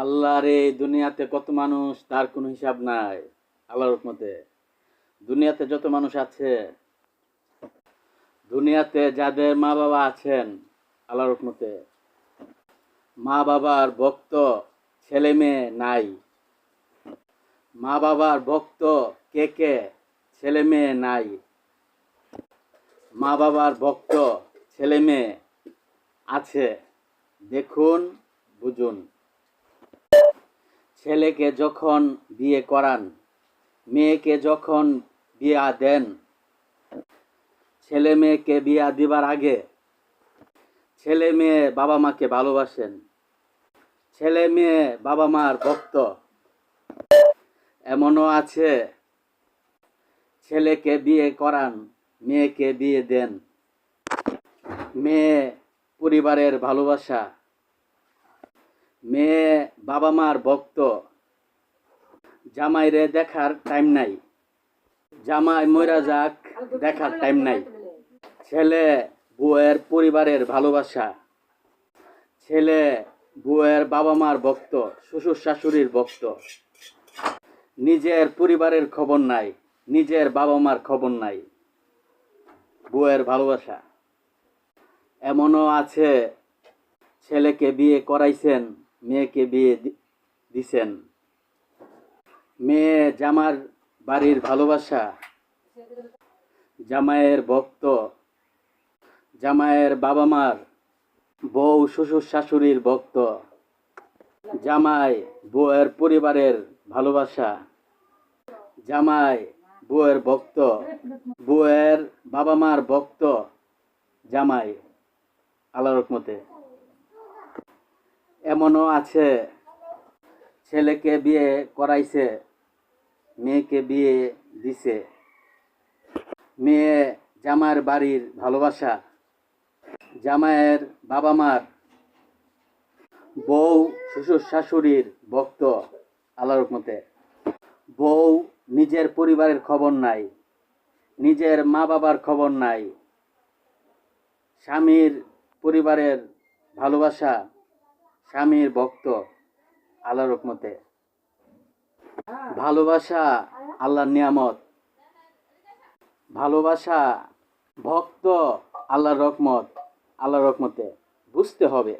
আল্লাহর এই দুনিয়াতে কত মানুষ তার কোনো হিসাব নাই। আল্লাহর রহমতে দুনিয়াতে যত মানুষ আছে, দুনিয়াতে যাদের মা বাবা আছেন, আল্লাহর রহমতে মা বাবার ভক্ত ছেলে মেয়ে নাই। মা বাবার ভক্ত কে কে ছেলে মেয়ে নাই। মা বাবার ভক্ত ছেলে মেয়ে আছে, দেখুন বুঝুন। ছেলেকে যখন বিয়ে করান, মেয়েকে যখন বিয়া দেন, ছেলে মেয়েকে বিয়া দিবার আগে ছেলে মেয়ে বাবা মাকে ভালোবাসেন, ছেলে মেয়ে বাবা মার ভক্ত। এমনও আছে, ছেলেকে বিয়ে করান, মেয়েকে বিয়ে দেন, মেয়ে পরিবারের ভালোবাসা, মেয়ে বাবা মার ভক্ত, জামাইরে দেখার টাইম নাই, জামাই মইরা যাক দেখার টাইম নাই। ছেলে বউয়ের পরিবারের ভালোবাসা, ছেলে বউয়ের বাবা মার ভক্ত, শ্বশুর শাশুড়ির ভক্ত। নিজের পরিবারের খবর নাই, নিজের বাবা মার খবর নাই, বউয়ের ভালোবাসা। এমনও আছে, ছেলেকে বিয়ে করাইছেন, মেয়েকে বিয়ে দিছেন, মেয়ে জামার বাড়ির ভালোবাসা, জামাইয়ের ভক্ত, জামাইয়ের বাবা মার, বউ শ্বশুর শাশুড়ির ভক্ত, জামাই বউয়ের পরিবারের ভালোবাসা, জামাই বউয়ের ভক্ত, বউয়ের বাবা মার ভক্ত, জামাই আল্লাহর রহমতে। এমনও আছে, ছেলেকে বিয়ে করাইছে, মেয়েকে বিয়ে দিছে, মেয়ে জামাইয়ের বাড়ির ভালোবাসা, জামাইয়ের বাবা মার, বউ শ্বশুর শাশুড়ির ভক্ত আল্লাহর রহমতে। বউ নিজের পরিবারের খবর নাই, নিজের মা বাবার খবর নাই, স্বামীর পরিবারের ভালোবাসা, স্বামীর ভক্ত আল্লাহর রহমতে। ভালোবাসা আল্লাহর নিয়ামত, ভালোবাসা ভক্ত আল্লাহর রহমত, আল্লাহর রহমতে। বুঝতে হবে।